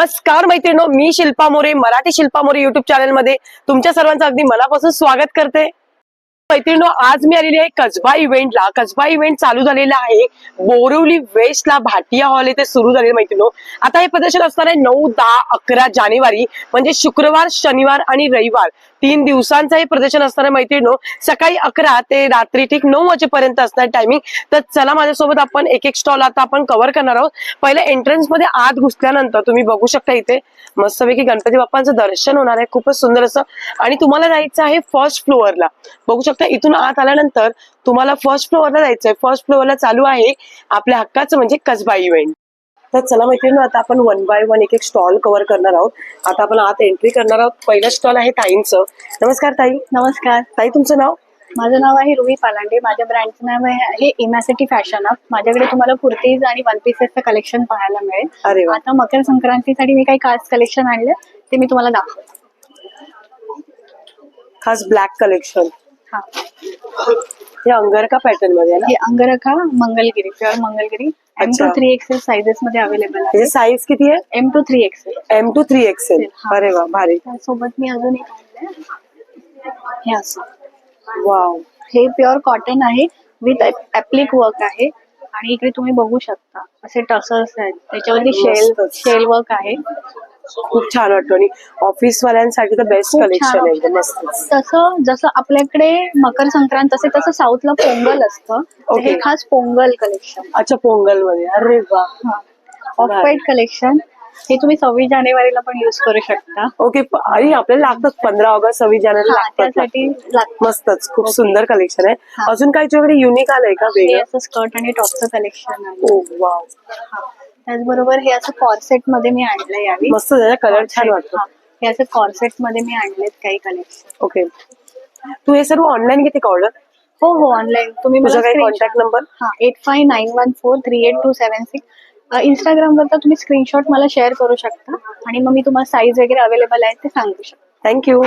नमस्कार मैत्रिणो, मी Shilpa More, Marathi Shilpa More YouTube channel मध्ये तुमच्या सर्वांचं अगदी मनापासून स्वागत करते. मैत्रिणो, आज मी आलेली आहे कसबा इव्हेंटला. कसबा इव्हेंट चालू झालेला आहे बोरिवली वेस्टला, भाटिया हॉल येथे सुरू झालेलं. मैत्रिणो, आता हे प्रदर्शन असणार आहे 9, 10, 11 जानेवारी म्हणजे शुक्रवार, शनिवार आणि रविवार 3 दिवसांचं हे प्रदर्शन असणार आहे. मैत्रिणो, सकाळी 11 ते रात्री ठीक 9 वाजेपर्यंत असणार टायमिंग. तर चला माझ्यासोबत आपण एक एक स्टॉल आता आपण कव्हर करणार आहोत. पहिले एंट्रन्स मध्ये आत घुसल्यानंतर तुम्ही बघू शकता इथे मस्तपैकी गणपती बाप्पांचं दर्शन होणार आहे, खूपच सुंदर असं. आणि तुम्हाला जायचं आहे फर्स्ट फ्लोअरला. बघू शकता इथून आत आल्यानंतर तुम्हाला फर्स्ट फ्लोअरला जायचंय. फर्स्ट फ्लोअरला चालू आहे आपल्या हक्काचं म्हणजे कसबा इव्हेंट. तर चला मैत्रिणी, आता आपण 1 बाय 1 एक एक स्टॉल कव्हर करणार आहोत. आता आपण आत एंट्री करणार आहोत. पहिला स्टॉल आहे ताईंचं. नमस्कार ताई. नमस्कार ताई, तुमचं नाव? माझं नाव आहे रुही पालांडे. माझ्या ब्रँडचं नाव आहे इमॅसिटी फॅशन अप. माझ्याकडे तुम्हाला कुर्तीज आणि वन पीसेसचं कलेक्शन पाहायला मिळेल. अरे वा. आता मकर संक्रांतीसाठी मी काही खास कलेक्शन आणले ते मी तुम्हाला दाखवते. खास ब्लॅक कलेक्शन. हा, हे अंगरका पॅटर्न मध्ये आहे ना? हे अंगरखा Mangalagiri, pure Mangalagiri M to 3XL sizes मध्ये अवेलेबल आहे. साईज किती आहे? M to 3XL. M to 3XL. हा. अरे वा, भारी. त्यासोबत मी अजून एक आणलंय, हे असं. वाव. हे प्युअर कॉटन आहे विथ ऍप्लिक वर्क आहे. आणि इकडे तुम्ही बघू शकता असे टसर्स आहेत, त्याच्यावरती मस्तच. शेल वर्क आहे. खूप छान वाटतो आणि ऑफिस वाल्यांसाठी तर बेस्ट खूप कलेक्शन छान आहे एकदम मस्त. तसं जसं आपल्याकडे मकर संक्रांत असते तसं साऊथला पोंगल असतं. तर हे Okay. खास पोंगल कलेक्शन. अच्छा, पोंगल मध्ये. अरे वा. Off white collection. हे तुम्ही 26 जानेवारीला पण युज करू शकता. ओके. आणि आपल्याला लागतात 15 ऑगस्ट 26 जानेवारी हा, लागतात. त्यासाठी लागतं. मस्तच, खूप Okay. सुंदर कलेक्शन आहे. हा. अजून काही तुझ्याकडे युनिक आलंय का हे वेगळं? असं स्कर्ट आणि टॉपचं कलेक्शन आहे. ओ वाव. त्याचबरोबर हे असं कॉर्सेट मध्ये मी आणलंय यावेळी. मस्त, त्याचा कलर छान वाटतो. हे असं कॉर्सेट मध्ये मी आणलेत काही कलेक्शन. ओके. तू हे सर्व ऑनलाईन घेते का ऑर्डर? हो हो, ऑनलाईन. तुम्ही तुझा मला काही screenshot- कॉन्टॅक्ट नंबर? हा, 8591438276. इंस्टाग्रामवर तुम्ही स्क्रीनशॉट मला शेअर करू शकता आणि मग मी तुम्हाला साईज वगैरे अवेलेबल आहे ते सांगू शकते. थँक्यू.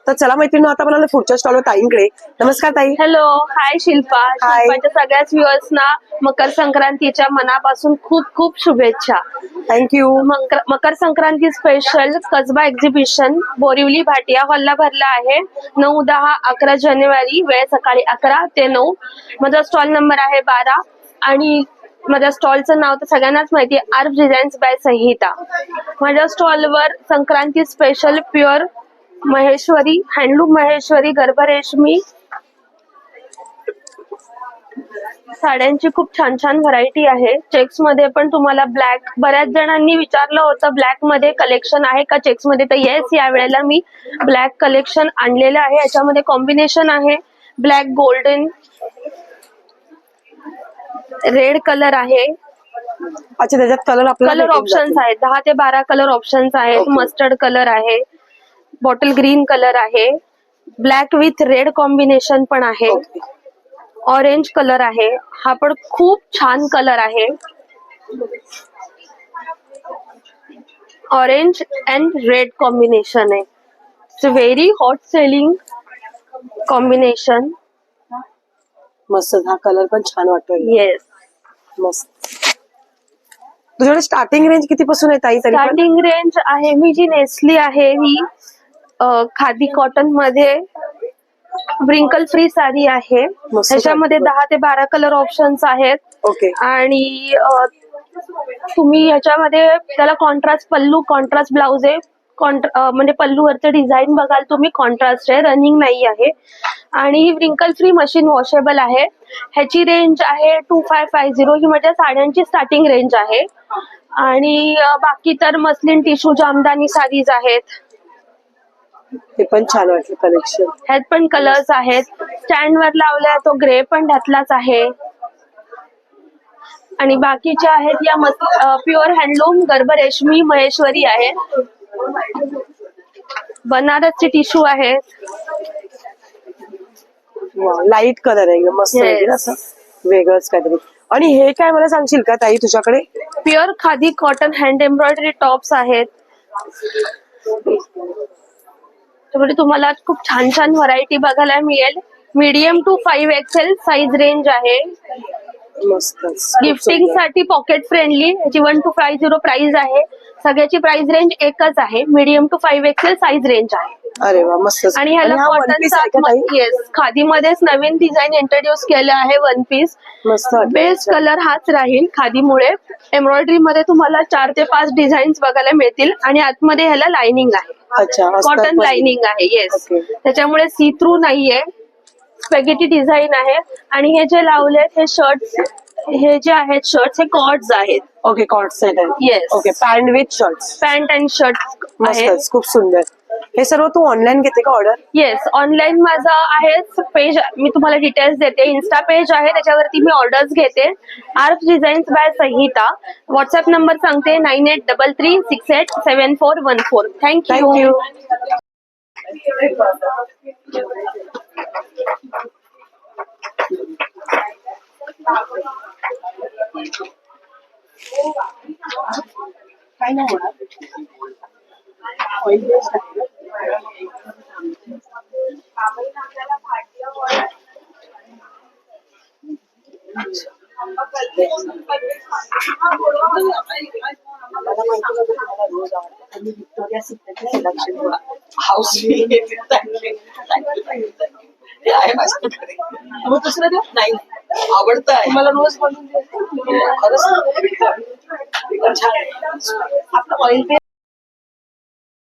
तर चला मैत्रिणी, आता मला पुढच्या स्टॉलवर ताईंकडे. नमस्कार ताई. हॅलो, हाय शिल्पा. हाय. शिल्पाच्या सगळ्याच व्ह्युअर्सना मकर संक्रांतीच्या मनापासून खूप खूप शुभेच्छा. Thank you. Makar Sankranti special Kasba exhibition Borivali Bhatia हॉलला भरला आहे 9, 10, 11 जानेवारी. वेळ सकाळी 11 ते 9. माझा स्टॉल नंबर आहे 12 आणि माझ्या स्टॉलचं नाव तर सगळ्यांनाच माहिती आहे, आर्फ डिझाईन्स बाय संहिता. माझ्या स्टॉलवर Sankranti special pure Maheshwari, handloom Maheshwari गर्भरेशमी साड्यांची खूप छान छान व्हरायटी आहे. चेक्स मध्ये पण तुम्हाला ब्लॅक, बऱ्याच जणांनी विचारलं होतं ब्लॅक मध्ये कलेक्शन आहे का चेक्स मध्ये, तर येस, या वेळेला मी ब्लॅक कलेक्शन आणलेलं आहे. याच्यामध्ये कॉम्बिनेशन आहे ब्लॅक, गोल्डन, रेड कलर आहे. अच्छा, त्याच्यात कलर आपल्याला कलर भेटून ऑप्शन्स जातील. आहेत, 10 ते 12 कलर ऑप्शन्स आहेत. Okay. मस्टर्ड कलर आहे, बॉटल ग्रीन कलर आहे, ब्लॅक विथ रेड कॉम्बिनेशन पण आहे, Okay. ऑरेंज कलर आहे. हा पण खूप छान कलर आहे, ऑरेंज अँड रेड कॉम्बिनेशन आहे. It's very hot selling combination. मस्त, हा कलर पण छान वाटतो. येस. मस्त. तुझ्याकडे स्टार्टिंग रेंज किती पासून आहे ताई? तरी पण? स्टार्टिंग रेंज आहे, मी जी नेसली आहे ही खादी कॉटन मध्ये व्रिंकल फ्री साडी आहे. मस्त त्याच्यामध्ये वाटते. 10 ते 12 कलर ऑप्शन्स आहेत. ओके. आणि तुम्ही ह्याच्यामध्ये त्याला कॉन्ट्रास्ट पल्लू, कॉन्ट्रास्ट ब्लाउज आहे. म्हणजे पल्लूवरचं डिझाईन बघाल तुम्ही, कॉन्ट्रास्ट आहे, रनिंग नाही आहे. आणि ही व्रिंकल फ्री मशीन वॉशेबल आहे. ह्याची रेंज आहे 2550. ही माझ्या साड्यांची स्टार्टिंग रेंज आहे. आणि बाकी तर मस्लिन, टिश्यू, जामदानी साडीज आहेत. ते पण छान वाटलं कलेक्शन. ह्यात पण कलर्स आहेत. स्टँड वर लावलाय तो ग्रे पण त्यातलाच आहे. आणि बाकीच्या आहेत या प्युअर हँडलूम गर्भरेशमी महेश्वरी आहे. बनारसचे टिश्यू आहेत. लाईट कलर आहे एकदम मस्त. Yes. असं वेगळंच काहीतरी. आणि हे काय मला सांगशील का ताई तुझ्याकडे? Pure khadi cotton hand embroidery tops आहेत. त्यामुळे तुम्हाला खूप छान छान व्हरायटी बघायला मिळेल. Medium to 5XL size range आहे. मस्त. गिफ्टिंग साठी पॉकेट फ्रेंडली. याची 1250 प्राइस आहे. सगळ्याची प्राइस रेंज एकच आहे. Medium to 5XL size range आहे. अरे वा मस्त. आणि ह्याला हा वन पीस आहे का ताई? येस, खादीमध्येच नवीन डिझाईन इंट्रोड्यूस केलं आहे वन पीस. मस्त वाटलं. बेस्ट कलर हाच राहील खादीमुळे. एम्ब्रॉयडरी मध्ये तुम्हाला 4 ते 5 डिझाईन्स बघायला मिळतील आणि आतमध्ये ह्याला लाइनिंग आहे. अच्छा अस्तर कॉटन पण. लाइनिंग आहे. Yes, Okay. त्याच्यामुळे सी थ्रू नाहीये. स्पॅगेटी डिझाईन आहे. आणि हे जे लावलेत हे शर्ट्स, हे जे आहेत शर्ट्स हे कॉर्ड्स आहेत. ओके कॉर्ड सेट आहे. Yes. Okay pant with shirts. Pant and shirt आहे. मस्त खूप सुंदर. हे सर्व तू ऑनलाईन घेते का ऑर्डर? येस, ऑनलाईन माझा आहे पेज. मी तुम्हाला डिटेल्स देते. इन्स्टा पेज आहे, त्याच्यावरती मी ऑर्डर्स घेते. आर्फ डिझाईन्स बाय संहिता. व्हॉट्सअप नंबर सांगते 9833687414. थँक्यू. थँक्यू. काय नाही होणार. ऑइल बेस्ड आहे ना? हाऊस दुसरं देऊ नाही आवडतं आहे मला रोज बनवून खरंच छान आपलं ऑइल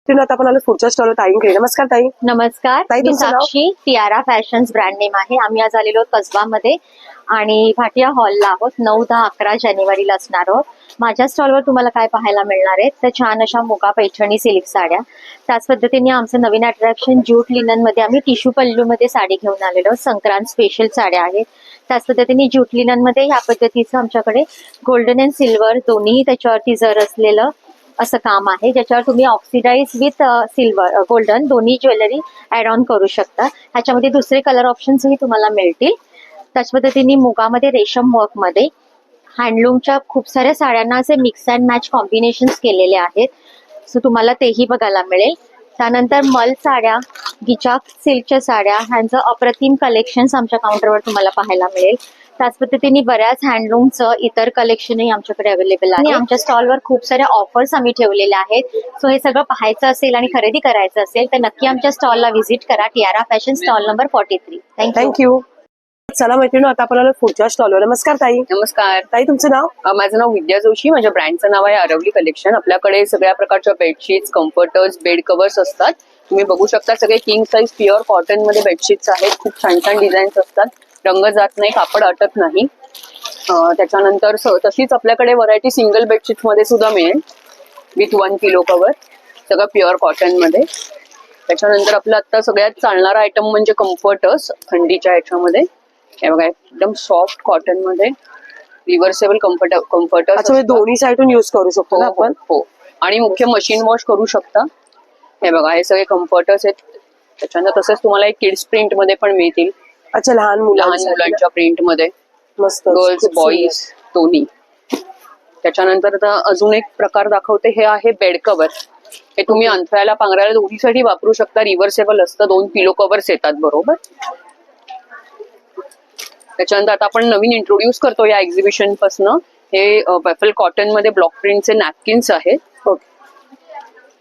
आता आपण आलो पुढच्या स्टॉलवर ताईंकडे. नमस्कार ताई. नमस्कार, ताई, मी तुमचं नाव? साक्षी. तियारा फॅशन्स ब्रँड नेम आहे. आम्ही आज आलेलो आहोत कसबामध्ये आणि भाटिया हॉलला आहोत. 9, 10, 11 जानेवारीला असणार आहोत. माझ्या स्टॉलवर तुम्हाला काय पाहायला मिळणार आहे तर छान अशा मुगा पैठणी सिल्क साड्या. त्याच पद्धतीने आमचं नवीन अट्रॅक्शन ज्यूट लिनन मध्ये आम्ही टिश्यू पल्लूमध्ये साडी घेऊन आलेलो आहोत. संक्रांत स्पेशल साड्या आहेत. त्याच पद्धतीने ज्यूट लिनन मध्ये ह्या पद्धतीचं आमच्याकडे गोल्डन अँड सिल्वर दोन्ही त्याच्यावरती जर असलेलं असं काम आहे, ज्याच्यावर तुम्ही ऑक्सिडाइज विथ सिल्वर गोल्डन दोन्ही ज्वेलरी ऍड ऑन करू शकता. ह्याच्यामध्ये दुसरे कलर ऑप्शन्सही तुम्हाला मिळतील. त्याच पद्धतीने मुगामध्ये रेशम वर्क मध्ये हँडलूमच्या खूप साऱ्या साड्यांना असे मिक्स अँड मॅच कॉम्बिनेशन्स केलेले आहेत. सो तुम्हाला तेही बघायला मिळेल. त्यानंतर मल साड्या, गिचा सिल्कच्या साड्या, ह्यांचं अप्रतिम कलेक्शन्स आमच्या काउंटरवर तुम्हाला पाहायला मिळेल. त्याच पद्धतीने बऱ्याच हँडलूमचं इतर कलेक्शनही आमच्याकडे अवेलेबल आहे. आमच्या स्टॉलवर खूप साऱ्या ऑफर्स आम्ही ठेवलेल्या आहेत. सो हे सगळं पाहायचं असेल आणि खरेदी करायचं असेल तर नक्की आमच्या स्टॉलला व्हिजिट करा. Tiara fashion stall number 43. Thank you. Thank you. चला मैत्रिणी आता आपण आलो पुढच्या स्टॉलवर. नमस्कार ताई. नमस्कार, ताई तुमचं नाव? माझं नाव विद्या जोशी. माझ्या ब्रँडचं नाव आहे अरवली कलेक्शन. आपल्याकडे सगळ्या प्रकारच्या बेडशीट्स, कम्फर्टर्स, बेड कव्हर्स असतात. तुम्ही बघू शकता सगळे किंग साईज प्युअर कॉटन मध्ये बेडशीट्स आहेत. खूप छान छान डिझाईन्स असतात. रंग जात नाही, कापड अटत नाही. त्याच्यानंतर तशीच आपल्याकडे व्हरायटी सिंगल बेडशीट्स मध्ये सुद्धा मिळेल विथ 1 किलो कव्हर, सगळं प्युअर कॉटन मध्ये. त्याच्यानंतर आपलं आता सगळ्यात चालणारा आयटम म्हणजे कम्फर्टर्स थंडीच्या ह्याच्यामध्ये. हे बघा एकदम सॉफ्ट कॉटन मध्ये रिव्हर्सेबल कम्फर्टर्स. अच्छा दोन्ही साईडून युज करू शकतो ना आपण? हो, आणि मुख्य मशीन वॉश करू शकता. हे बघा हे सगळे कम्फर्टर्स आहेत. त्याच्यानंतर तसंच तुम्हाला एक किड्स प्रिंट मध्ये पण मिळतील. अच्छा लहान मुलांच्या प्रिंट मध्ये, मस्त गर्ल्स बॉईज दोन्ही. त्याच्यानंतर आता अजून एक प्रकार दाखवते. हे आहे बेड कव्हर. हे तुम्ही अंथरायला पांघरायला दोन्हीसाठी वापरू शकता. रिव्हर्सेबल असतं. 2 पिलो कव्हर्स येतात बरोबर. त्याच्यानंतर आता आपण नवीन इंट्रोड्यूस करतो या एक्झिबिशन पासन. हे बफल कॉटन मध्ये ब्लॉक प्रिंटचे नॅपकिन्स आहेत.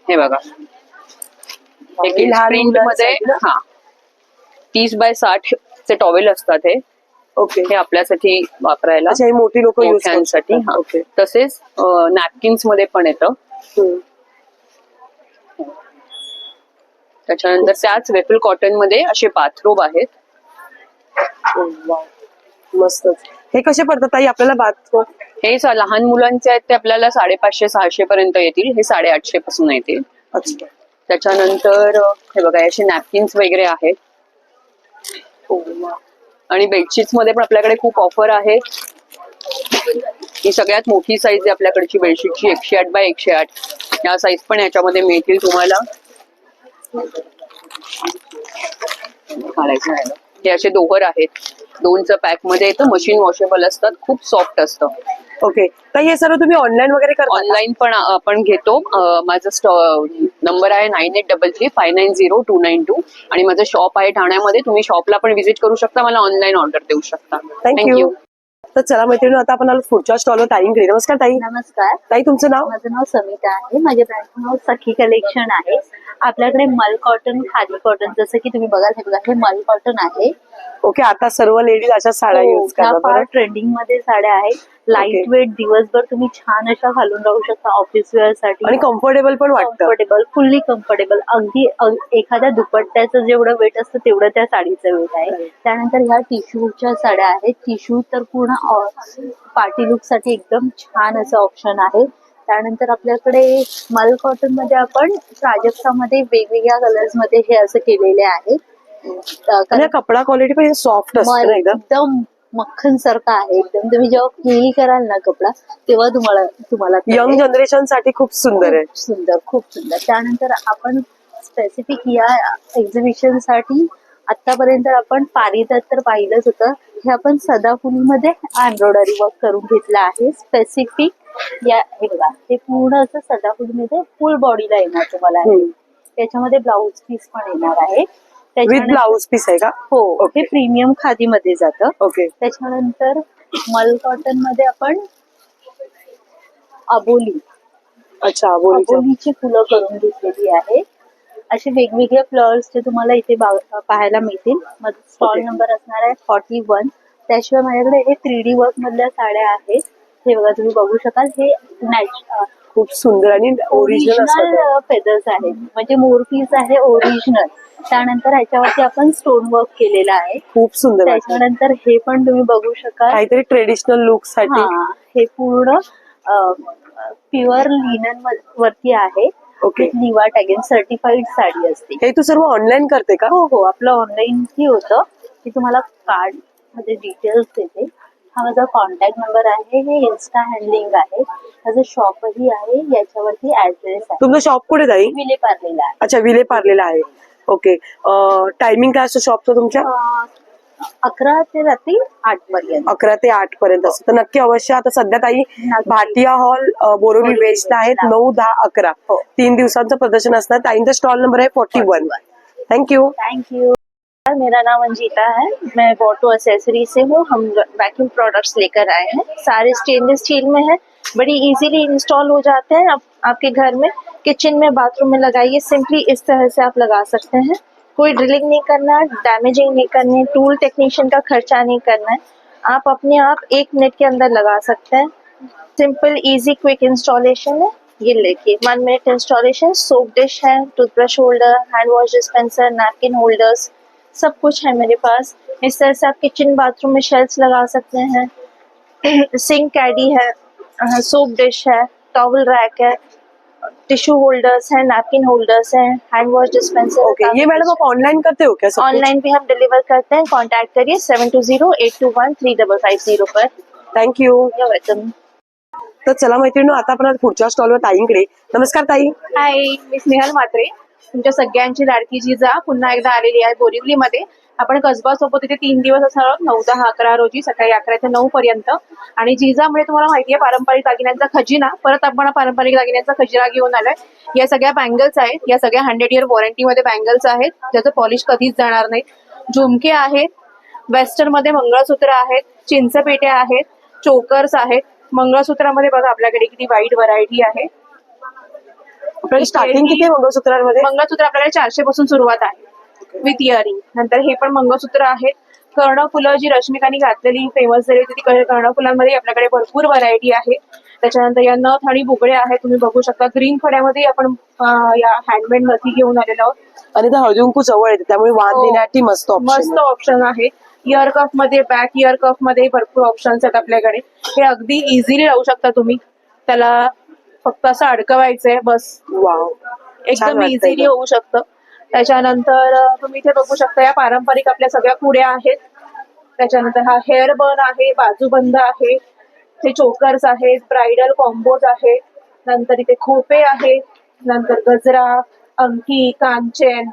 हे बघा हे किड्स प्रिंट मध्ये 30 बाय 60 चे टॉवेल असतात. हे ओके हे आपल्यासाठी वापरायला अच्छा हे मोठी लोक यूज मोठ्यांसाठी. ओके तसेच नॅपकिन्स मध्ये पण येतं. त्याच्यानंतर त्याच वेफल कॉटन मध्ये असे बाथरोब आहेत. मस्त. हे कसे पडतात ताई आपल्याला बाथरूम? हे लहान मुलांचे आहेत ते आपल्याला 550-600 पर्यंत येतील. हे 850 पासून येतील. अच्छा. त्याच्यानंतर हे बघा असे नॅपकिन्स वगैरे आहेत. आणि बेडशीट्स मध्ये पण आपल्याकडे खूप ऑफर आहे. ही सगळ्यात मोठी साईज आहे आपल्याकडची बेडशीटची 108 बाय 108. या साईज पण याच्यामध्ये मिळतील तुम्हाला. हे असे दोहर आहेत. 2चं पॅक मध्ये येतं. मशीन वॉशेबल असतात. खूप सॉफ्ट असतं. ओके तर हे सर्व तुम्ही ऑनलाईन वगैरे करता? ऑनलाईन पण आपण घेतो. माझा नंबर आहे 9833590292 आणि माझं शॉप आहे ठाण्यामध्ये. तुम्ही शॉपला पण व्हिजिट करू शकता. मला ऑनलाईन ऑर्डर देऊ शकता. थँक्यू. तर चला मैत्रिणी, आता आपण आलो पुढच्या स्टॉलवर ताईंकडे. नमस्कार ताई. नमस्कार, ताई तुमचं नाव? माझं नाव समिता आहे. माझ्या ब्रँडचं नाव सखी कलेक्शन आहे. आपल्याकडे मल कॉटन, खादी कॉटन, जसं की तुम्ही बघाल, हे बघा, हे मल कॉटन आहे. ओके, आता सर्व लेडीज अशा साड्या हो, यूज ह्या करतात फार बरं. ट्रेंडिंग मध्ये साड्या आहेत. लाईट वेट, दिवसभर तुम्ही छान अशा घालून राहू शकता ऑफिस वेअर साठी. आणि कम्फर्टेबल पण वाटतं. Comfortable, fully comfortable. अगदी एखाद्या दुपट्ट्याचं जेवढं वेट असतं तेवढं त्या साडीचं वेट आहे. त्यानंतर ह्या टिश्यूच्या साड्या आहेत. टिश्यू तर पूर्ण पार्टी लुक साठी एकदम छान असं ऑप्शन आहे. त्यानंतर आपल्याकडे मल कॉटन मध्ये आपण प्राजक्तामध्ये वेगवेगळ्या कलर्स मध्ये हे असं केलेले आहे. आणि कपडा क्वालिटी पण सॉफ्ट असते ना एकदम. एकदम मक्खन सारखा आहे एकदम. तुम्ही जेव्हा फील कराल ना कपडा, तेव्हा तुम्हाला यंग जनरेशन साठी खूप सुंदर आहे. खूप सुंदर, खूप सुंदर. त्यानंतर आपण स्पेसिफिक या एक्झिबिशन साठी आतापर्यंत आपण पारिजात तर पाहिलंच होतं. हे आपण सदाफुलीमध्ये एम्ब्रॉयडरी वर्क करून घेतलं आहे स्पेसिफिक. या हे बघा, हे पूर्ण असं सदाफुलीमध्ये फुल बॉडीला येणार तुम्हाला आहे. त्याच्यामध्ये ब्लाउज पीस पण येणार आहे. विथ ब्लाउज पीस आहे का? हो, हे प्रीमियम खादीमध्ये जातं. ओके. त्याच्यानंतर मल कॉटन मध्ये आपण अबोली, अच्छा, अबोलीची फुलं करून घेतलेली आहे. असे वेगवेगळे फ्लॉवर्सचे तुम्हाला इथे पाहायला मिळतील. माझा स्टॉल नंबर असणार आहे 41. त्याशिवाय माझ्याकडे हे 3D वर्क मधल्या साड्या आहेत. हे बघा, तुम्ही बघू शकाल, हे खूप सुंदर आणि ओरिजिनल असतात. फेदर्स आहेत, म्हणजे मोरपीस आहे ओरिजिनल. त्यानंतर ह्याच्यावरती आपण स्टोन वर्क केलेला आहे. खूप सुंदर वाटतं. त्याच्यानंतर हे पण तुम्ही बघू शकाल, काहीतरी ट्रेडिशनल लुक साठी. हे पूर्ण प्युअर लिनन वरती आहे. ओके. निवा टॅगेन सर्टिफाईड साडी असते. हे तू सर्व ऑनलाईन करते का? हो, आपलं ऑनलाईन ही होतं. मी तुम्हाला कार्ड मध्ये डिटेल्स देते. हा माझा कॉन्टॅक्ट नंबर आहे. हे इन्स्टा हँडलिंग आहे. माझं शॉपही आहे. याच्यावरती ऍड्रेस आहे. तुमचं शॉप कुठे ताई? विले पार्लेला आहे. अच्छा, विले पार्लेला आहे. ओके. टायमिंग काय असतो शॉपचं तुमच्या? 11 ते रात्री 8 पर्यंत. 11 ते 8 पर्यंत असतं. तर नक्की अवश्य. आता सध्या ताई भाटिया हॉल बोरिवली वेस्टला आहेत. 9, 10, 11 3 दिवसांचं प्रदर्शन असणार. ताईंचा स्टॉल नंबर आहे 41. थँक्यू. Thank you. मेरा नाम अंजिता है, मैं वॉटो एसेसरी से हूँ। हम वैक्यूम प्रोडक्ट्स लेकर आए हैं, सारे स्टेनलेस स्टील में है, बड़ी इजीली इंस्टॉल हो जाते हैं। आपके घर में, किचन में, बाथरूम में लगाइए, सिंपली इस तरह से आप लगा सकते हैं। कोई ड्रिलिंग नहीं करना, डैमेजिंग नहीं करनी, टूल टेक्नीशियन का खर्चा नहीं करना है। आप अपने आप 1 मिनट के अंदर लगा सकते हैं। सिंपल इजी क्विक इंस्टॉलेशन है। ये देखिए, 1 मिनट इंस्टॉलेशन। सोप डिश है, toothbrush holder, hand wash dispenser, napkin holders, सब कुछ है मेरे पास। इस तरह से आप किचन बाथरूम में शेल्फ्स लगा सकते हैं। सिंक कैडी है, सोप डिश है, टॉवल रैक है, टिश्यू होल्डर्स है, नैपकिन होल्डर्स है, हैंड वॉश डिस्पेंसर। ओके. ये मैडम आप ऑनलाइन करते हो क्या? ऑनलाइन भी हम डिलीवर करते हैं। कांटेक्ट करिए 7208213550 पर। थँक्यू. You're welcome. तर चला मैत्रिणी, आता आपण पुढच्या स्टॉलवर ताईंकडे. नमस्कार ताई. हाय, मी स्नेहल म्हात्रे, तुमच्या सगळ्यांची लाडकी जिजा पुन्हा एकदा आलेली आहे बोरिवलीमध्ये. आपण कसबा सोबत इथे 3 दिवस असणार आहोत, 9, 10, 11 रोजी सकाळी 11 ते 9 पर्यंत. आणि जिजामुळे तुम्हाला माहिती आहे पारंपरिक दागिन्यांचा खजिना. परत आपण पारंपरिक दागिन्यांचा खजिना घेऊन आलोय. या सगळ्या बँगल्स आहेत, या सगळ्या 100 इयर वॉरंटीमध्ये बँगल्स आहेत, ज्याचं पॉलिश कधीच जाणार नाही. झुमके आहेत, वेस्टर्न मध्ये मंगळसूत्र आहेत, चिंचपेट्या आहेत, चोकर्स आहेत. मंगळसूत्रामध्ये बघा आपल्याकडे किती वाईड व्हरायटी आहे. स्टार्टिंग किती आहे मंगळसूत्रांमध्ये? मंगळसूत्र आपल्याकडे 400 पासून सुरुवात आहे विथ इयरिंग. नंतर हे पण मंगळसूत्र आहेत. कर्णफुलं जी रश्मिकाने घातलेली फेमस झाली ती कर्णफुलांमध्ये आपल्याकडे भरपूर व्हरायटी आहे. त्याच्यानंतर या नथ आणि बुगडे आहेत, तुम्ही बघू शकता. ग्रीन खड्यामध्ये आपण या हँडमेड नथी घेऊन आलेलो आहोत. आणि ते हळदी कुंकू जवळ येते, त्यामुळे वाण देण्यासाठी मस्त मस्त ऑप्शन आहे. इयर कफ मध्ये, बॅक इयर कफ मध्ये भरपूर ऑप्शन्स आहेत आपल्याकडे. हे अगदी इझिली राहू शकता तुम्ही. त्याला फक्त असं अडकवायचंय बस. वाव, एकदम इझिली होऊ शकतं. त्याच्यानंतर तुम्ही इथे बघू शकता या पारंपरिक आपल्या सगळ्या पुड्या आहेत. त्याच्यानंतर हा हेअर बन आहे, बाजूबंद आहे, हे चोकर्स आहेत, ब्राइडल कॉम्बोज आहेत. नंतर इथे खोपे आहेत, नंतर गजरा, अंगठी, कांचन.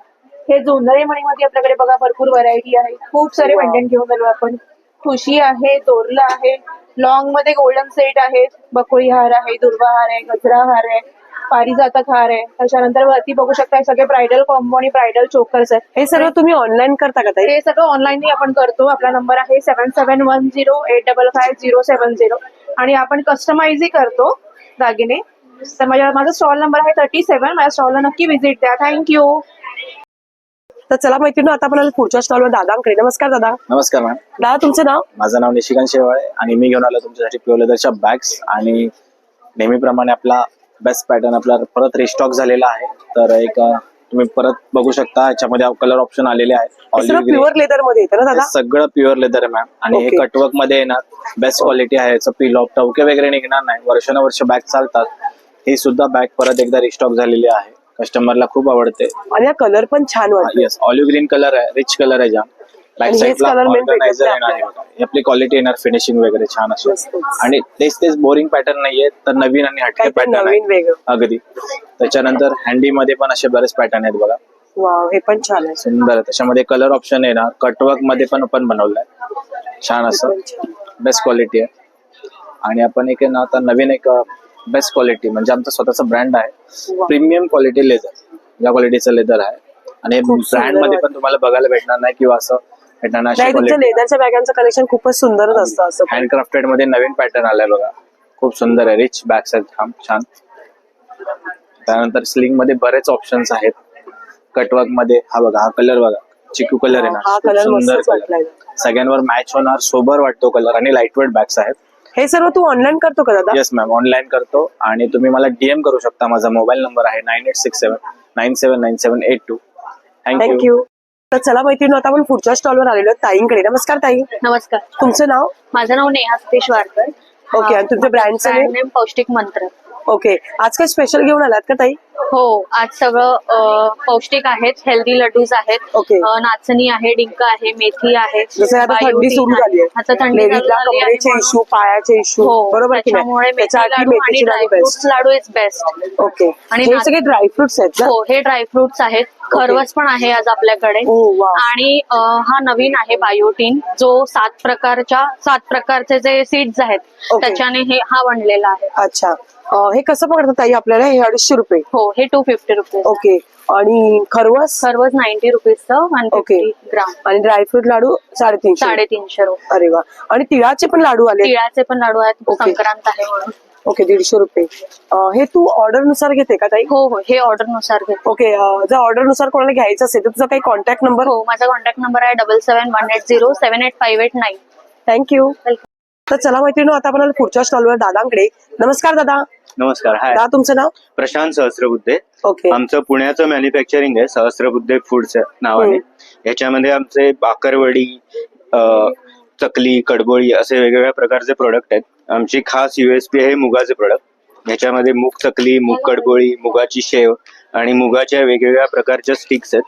हे जोंधळे मणीमध्ये आपल्याकडे बघा भरपूर व्हरायटी आहे. खूप सारे पेंडंट घेऊन आलो आपण. ठुशी आहे, तोरला आहे, लॉंग मध्ये गोल्डन सेट आहे, बकुळी हार आहे, दुर्वा हार आहे, गजरा हार आहे, पारिजातक हार आहे. त्याच्यानंतर वरती बघू शकता हे सगळे ब्रायडल कॉम्बो आणि ब्रायडल चोकर्स आहेत. हे सर्व तुम्ही ऑनलाईन करता का ताई? हे सगळं ऑनलाईनही आपण करतो. आपला नंबर आहे 7710855070 आणि आपण कस्टमाइजही करतो दागिने. तर माझा स्टॉल नंबर आहे 37. माझ्या स्टॉलला नक्की व्हिजिट द्या. थँक्यू. तर चला मैत्रिणी, आता आपण आलो पुढच्या स्टॉलवर दादांकडे. नमस्कार दादा. नमस्कार मॅम, दादा तुमचं नाव? माझं नाव निशिकांत शेवाळे आणि मी घेऊन आलो तुमच्यासाठी प्युअर लेदरच्या बॅग्स. आणि नेहमीप्रमाणे आपला बेस्ट पॅटर्न आपला परत रिस्टॉक झालेला आहे. तर एक तुम्ही परत बघू शकता, याच्यामध्ये कलर ऑप्शन आलेले आहेत. हे सर्व Olive green. प्युअर लेदर मध्ये येतं ना हे दादा? सगळं प्युअर लेदर आहे मॅम. आणि हे Okay. कटवर्क मध्ये येणार, बेस्ट क्वालिटी आहे. याचं पिल ऑफ टवके वगैरे निघणार नाही. वर्षानुवर्ष बॅग चालतात. ही सुद्धा बॅग परत एकदा रिस्टॉक झालेली आहे. कस्टमरला खूप आवडते. आणि हा कलर पण छान वाटतो. येस, ऑलिव्ह ग्रीन कलर आहे, रिच कलर आहे जाम. बॅक आणि हेच साईडला color main ऑर्गनायझर भेटत येणार नाही आहे. ही आपली क्वालिटी येणार, फिनिशिंग वगैरे छान असेल. मस्तच. आणि तेच बोरिंग पॅटर्न नाहीये, तर नवीन आणि हटके काहीतरी पॅटर्न नवीन आहे वेगळं. अगदी. त्याच्यानंतर हँडी मध्ये पण असे बरेच पॅटर्न आहेत बघा, वाव, हे पण छान आहे. सुंदर आहे. त्याच्यामध्ये कलर ऑप्शन येणार. कटवर्क मध्ये पण आपण बनवलंय छान असं, बेस्ट क्वालिटी आहे. आणि आपण एक आहे ना आता नवीन एक बेस्ट क्वालिटी म्हणजे आमचा स्वतःचा ब्रँड आहे, प्रीमियम क्वालिटी लेदर. या क्वालिटीचं लेदर आहे. आणि खूप सुंदर ब्रँड मध्ये वाटतं. पण तुम्हाला बघायला भेटणार नाही किंवा असं भेटणार नाही. नाही, तुमच्या लेदरच्या बॅगांचं कलेक्शन खूपच सुंदरच असतं असं. हँडक्राफ्टेड मध्ये नवीन पॅटर्न आलाय बघा, खूप सुंदर आहे. रिच बॅग्स आहेत छान. त्यानंतर स्लिंग मध्ये बरेच ऑप्शन्स आहेत. कटवर्क मध्ये हा बघा, हा कलर बघा, चिकू कलर आहे ना, हा खूप कलर सुंदर मस्तच वाटलाय. कलर, सगळ्यांवर मॅच होणार, सोबर वाटतो कलर. आणि लाईट वेट बॅग्स आहेत. हे सर्व तू ऑनलाईन करतो का दादा? येस मॅम, ऑनलाईन करतो. आणि तुम्ही मला डीएम करू शकता. माझा मोबाईल नंबर आहे 9867979782. थँक्यू. थँक्यू. तर चला मैत्रिणी, आता आपण पुढच्या स्टॉलवर आलेलो आहोत ताईंकडे. नमस्कार ताई. नमस्कार. तुमचं नाव? माझं नाव नेहा सतीश वाडकर. ओके. आणि तुमच्या ब्रँडचं ब्रँड name? नेम पौष्टिक मंत्र. ओके. आज काय स्पेशल घेऊन आलात का ताई? हो, आज सगळं पौष्टिक आहेत. हेल्दी लड्डूज आहेत. ओके. नाचणी आहे, डिंक आहे, मेथी आहे. जसं आता थंडी बायोटीन सुरू आहे. झाली आहे, आता थंडी लेडीजला चालू झाली आहे कमरेचे म्हणून- इश्यू, पायाचे इश्यू, हो, बरोबर की त्याच्यामुळे नाही? मेथी त्याच्यासाठी लाडू आणि मेथीची laddu dry fruits best. Laddu is best. Okay. आणि हे सगळे ड्रायफ्रुट्स आहेत ना? हो, हे ड्रायफ्रुट्स आहेत. खरवस पण आहे आज आपल्याकडे. ओ वा. आणि हा नवीन आहे बायोटीन, जो 7 प्रकारचे जे सीड्स आहेत ओके. त्याच्याने हा बनलेला आहे. अच्छा. हे कसं पकडतात ताई आपल्याला? हे 250 रुपये. हो, हे 250 रुपीज. ओके. आणि खरवस? खरवस 90 रुपीजचं 150 ग्राम. आणि ड्रायफ्रुट लाडू 350. 350 रुपये. अरे वा. आणि तिळाचे पण लाडू आले? तिळाचे पण लाडू आहेत, ओके. संक्रांत आहे म्हणून. ओके. 150 रुपये. हे तू ऑर्डर नुसार घेते का ताई? हो, हे ऑर्डर नुसार घेतो. ओके. जर ऑर्डर नुसार कोणाला घ्यायचं असेल तर तुझा काही कॉन्टॅक्ट नंबर? हो, माझा कॉन्टॅक्ट नंबर आहे 7718078589. थँक्यू. तर चला मैत्रिणी, आता आपण पुढच्या स्टॉलवर दादांकडे. नमस्कार दादा. नमस्कार. हाय, दादा तुमचं नाव? प्रशांत सहस्रबुद्धे. ओके. आमचं पुण्याचं मॅन्युफॅक्चरिंग आहे, सहस्रबुद्धे फूडच्या नावाने. याच्यामध्ये आमचे बाकरवडी, चकली, कडबोळी असे वेगवेगळ्या प्रकारचे प्रोडक्ट आहेत. आमची खास USP आहे मुगाचे प्रोडक्ट. ह्याच्यामध्ये मूग चकली, मूग कडबोळी, मुगाची शेव आणि मुगाच्या वेगवेगळ्या प्रकारच्या स्टिक्स आहेत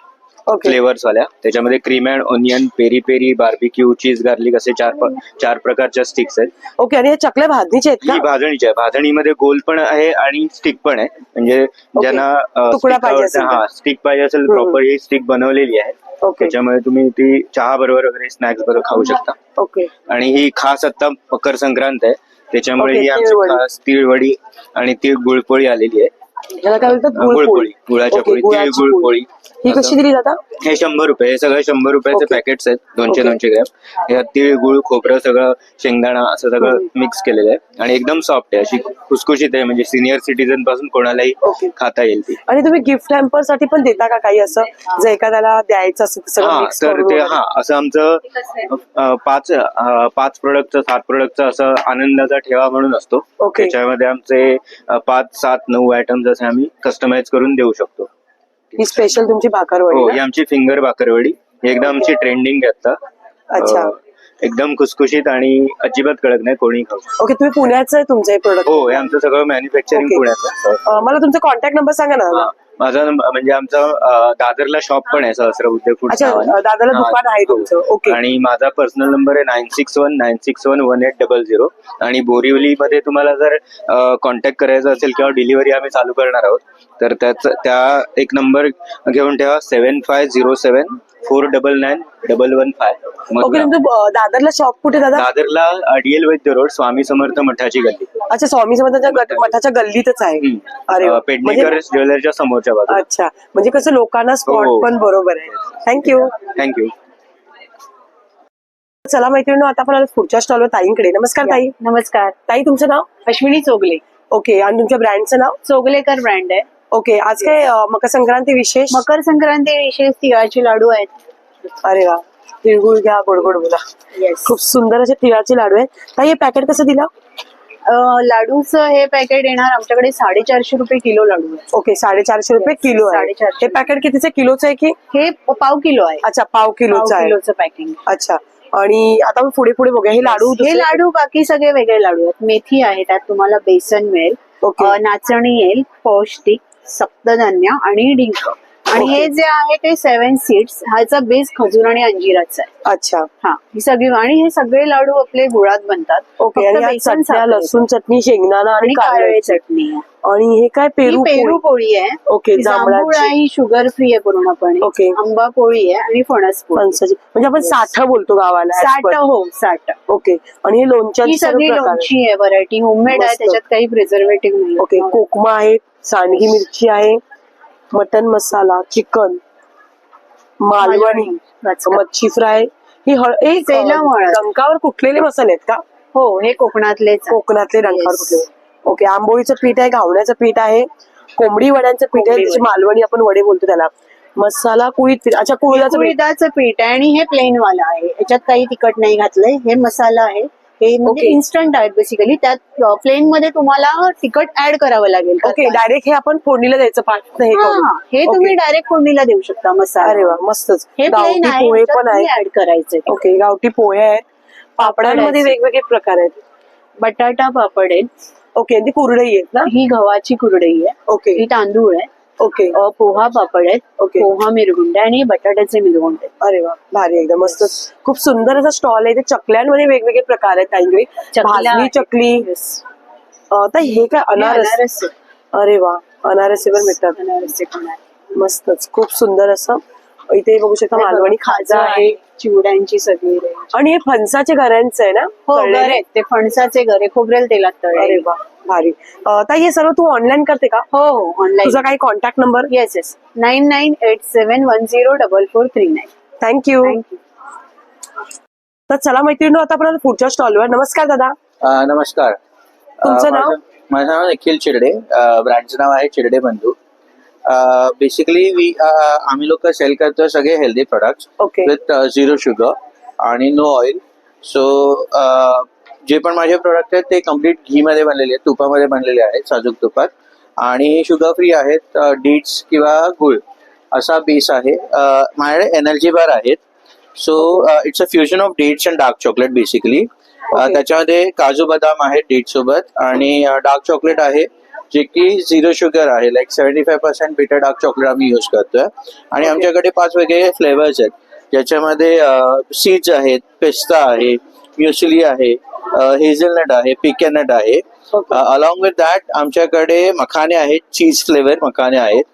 ओके. फ्लेवर्स वाल्या. त्याच्यामध्ये cream and onion, peri peri, barbecue, cheese garlic असे चार प्रकारच्या स्टिक्स आहेत. ओके. आणि हे चकल्या भाजणीचे आहेत ही का? भाजणीची आहे. भाजणीमध्ये गोल पण आहे आणि स्टिक पण आहे. म्हणजे ज्यांना तुकडा पाहिजे असेल तर. स्टिक पाहिजे असेल, प्रॉपर ही स्टिक बनवलेली आहे. ओके. त्याच्यामुळे तुम्ही ती चहा बरोबर वगैरे स्नॅक्स बरोबर खाऊ शकता. ओके. आणि ही खास आता मकर संक्रांत आहे, त्याच्यामुळे ओके, ही आमची तिळवडी. खास तिळवडी आणि तीळ गुळपोळी आलेली आहे. याला काय बोलतात? गुळपोळी, गुळाच्या ओके, पोळी, तीळ गुळाची गुळपोळी. ही कशी दिली जाता? हे 100 रुपये. हे सगळे 100 रुपयाचे ओके. पॅकेट्स आहेत, 200 ओके. 200 ग्रॅम. ह्यात तीळ, गुळ, खोबरं, सगळं शेंगदाणा असं सगळं मिक्स केलेलं आहे. आणि एकदम सॉफ्ट आहे, अशी खुसखुशीत आहे. म्हणजे सिनियर सिटीजन पासून कोणालाही ओके. खाता येईल ती. आणि तुम्ही गिफ्ट हॅम्पर साठी पण देता का काही असं, जर एखाद्याला द्यायचं असेल तर सगळं हा, मिक्स तर करून ते वगैरे? असं आमचं 5 प्रोडक्टचं 7 प्रोडक्टचं असं आनंदाचा ठेवा म्हणून असतो. ओके. त्याच्यामध्ये आमचे 5, 7, 9 आयटम्स असे आम्ही कस्टमाइज करून देऊ शकतो. ही स्पेशल तुमची भाकरवडी हो, ना? ही आमची फिंगर बाकरवडी. ही एकदम आमची ट्रेंडिंग आहे आता. अच्छा. एकदम खुसखुशीत आणि अजिबात कडक नाही, कोणी खाऊ शकतो. ओके. तुम्ही पुण्याचं आहे तुमचं हे प्रोडक्ट? हो, हे आमचं सगळं मॅन्युफॅक्चरिंग ओके. पुण्याचं. मला तुमचा कॉन्टॅक्ट नंबर सांगा ना दादा. माझा म्हणजे आमचं दादरला शॉप पण आहे, सहस्रबुद्धे फूड अच्छा. नावाने. दादाला हा, दुकान आहे तुमचं? ओके. आणि माझा पर्सनल नंबर आहे 9619611800. आणि बोरिवलीमध्ये तुम्हाला जर कॉन्टॅक्ट करायचा असेल किंवा डिलिव्हरी आम्ही चालू करणार आहोत, तर त्या एक नंबर घेऊन ठेवा, 499115. ओके, तुमचं दादरला शॉप कुठे दादा? दादरला डीएल वैद्य रोड, स्वामी समर्थ मठाची गल्ली. अच्छा, स्वामी समर्थांच्या मठाच्या गल्लीतच आहे. अरे वा. पेडणेकर ज्वेलरच्या समोरच्या बाजूला. अच्छा, म्हणजे कसं लोकांना स्पॉट हो. पण बरोबर आहे. थँक्यू. थँक्यू. चला मैत्रिणी, आता आपण आलो पुढच्या स्टॉलवर ताईंकडे. नमस्कार ताई. नमस्कार. ताई, तुमचं नाव? अश्विनी चोगले. ओके, आणि तुमच्या ब्रँडचं नाव? चोगलेकर ब्रँड आहे. ओके, आज काय मकर संक्रांती विशेष? मकर संक्रांती विशेष तिळाचे लाडू आहेत. अरे वा, तिळगुळ घ्या, गोड गोड बोला. येस. खूप सुंदर असे तिळाचे लाडू आहेत. ताई, हे पॅकेट कसं दिलं? लाडूचं हे पॅकेट येणार आमच्याकडे 450 रुपये किलो लाडू आहे. ओके, 450 रुपये किलो आहे. 450. हे पॅकेट कितीचं? किलोचं आहे की? हे पाव किलो आहे. अच्छा, पाव किलोचं आहे. किलोचं पॅकिंग. अच्छा, आणि आता आपण पुढे पुढे बघूया. हे लाडू हे दुसरे- लाडू बाकी सगळे वेगळे लाडू आहेत. मेथी आहे, त्यात तुम्हाला बेसन मिळेल, ओके. नाचणी येईल, पौष्टिक, सप्तधान्य आणि डिंक. आणि हे जे आहे ते 7 सीड्स, ह्याचा बेस खजूर आणि अंजिराचा आहे. अच्छा, हा, ही सगळी. आणि हे सगळे लाडू आपले गुळात बनतात. ओके. फक्त आणि यात बेसन, चटण्या, साखर लसूण चटणी, शेंगदाणा आणि आणि कारळे कारळे. चटणी आहे. आणि हे काय? ही पेरू पेरू पोळी आहे. ओके, ही जांभूळ जांभळाची. आहे, ही शुगर फ्री आहे पूर्णपणे. ओके. आंबा पोळी आहे आणि फणस पोळी. फणसाची, म्हणजे आपण साठा बोलतो गावाला. as 60. per. हो, 60. ओके, आणि हे लोणच्या ही सगळी लोणची आहे, व्हरायटी होममेड आहे, मस्त. त्याच्यात काही प्रिझर्वेटिव्ह नाही. ओके, कोकमा आहे, सांडगी मिरची आहे, मटन मसाला, चिकन, मालवणी, मच्छी फ्राय, ही सेलम हळद. डंकावर कुठलेले मसाले आहेत का? हो, हे कोकणातलेच आहे. कोकणातले डंकावर Yes. कुठले? ओके, आंबोळीचं पीठ आहे, घावण्याचं पीठ आहे, कोंबडी वड्यांचं पीठ आहे, कोंबडी त्याची मालवणी आपण वडे बोलतो त्याला. मसाला कुळीत पीठ. अच्छा, कुळदाचं पीठ. उडदाचं पीठ आहे आणि हे प्लेन वाला आहे. याच्यात काही तिखट नाही घातलंय. हे मसाला आहे, हे म्हणजे Okay. इन्स्टंट आहे बेसिकली. त्यात प्लेन मध्ये तुम्हाला तिखट ऍड करावं लागेल. ओके, डायरेक्ट हे आपण फोडणीला द्यायचं पाठ हे करून. हे तुम्ही डायरेक्ट फोडणीला देऊ शकता मसाला. अरे वा, मस्तच. हे गावठी प्लेन आहे, पोहे पण आहेत. ऍड करायचे. ओके, गावठी पोहे आहेत, पापडांमध्ये आहेत. वेगवेगळे प्रकार आहेत. बटाटा पापड आहेत. ओके, ती कुरडई आहेत ना? ही गव्हाची कुरडई आहे. ओके. ही तांदूळ आहे. ओके. पोहा पापड आहेत. ओके. पोहा मिरगुंडे आणि बटाट्याचे मिरगुंडे. अरे वा, भारी, एकदम मस्त. खूप सुंदर असा स्टॉल आहे. ते चकल्यांमध्ये वेगवेगळे प्रकार आहेत. काही भाजणी चकली. तर हे काय? अनारस. अनारस आहे. अरे वा, अनारसेवर मिळतात. अनारसे पण आहे. मस्तच, खूप सुंदर असं. इथे बघू शकता मालवणी खाजा आहे. चिवड्यांची सगळी range. आणि हे फणसाचे घरांचं आहे ना? हो, तळलेले? गरे ते फणसाचे गरे खोबरेल तेलात अरे तळले. वा, भारी. ताई, हे सर्व तू ऑनलाईन करते का? हो, ऑनलाईन. तुझा काही contact number? Yes yes 9987104439. Thank you. तर चला मैत्रिणी, आता आपण पुढच्या स्टॉलवर. नमस्कार दादा. नमस्कार. तुमचं नाव? माझं नाव निखिल चिरडे. ब्रँडचं नाव आहे चिरडे बंधू. बेसिकली आम्ही लोक सेल करतो सगळे healthy products okay. With 0 sugar आणि नो ऑइल. सो जे पण माझे प्रोडक्ट आहेत ते कम्प्लीट घी मध्ये बनलेले आहेत, तुपामध्ये बनलेले आहेत, साजूक तुपात, आणि शुगर फ्री आहेत. डीट्स किंवा गुळ असा बेस आहे. माझ्याकडे एनर्जी बार आहेत. So it's a fusion of dates and dark chocolate basically. त्याच्यामध्ये काजू बदाम आहेत डेट सोबत, आणि डार्क चॉकलेट आहे जे की 0 शुगर आहे. लाईक 75% बिटर डार्क चॉकलेट आम्ही युज करतोय. आणि आमच्याकडे 5 वेगवेगळे फ्लेवर्स आहेत, ज्याच्यामध्ये सीड्स आहेत, पिस्ता आहे, म्युसली आहे, हेझलनट आहे, पिकॅनट आहे. अलॉंग विथ दॅट आमच्याकडे मखाने आहेत, चीज फ्लेवर मखाने आहेत.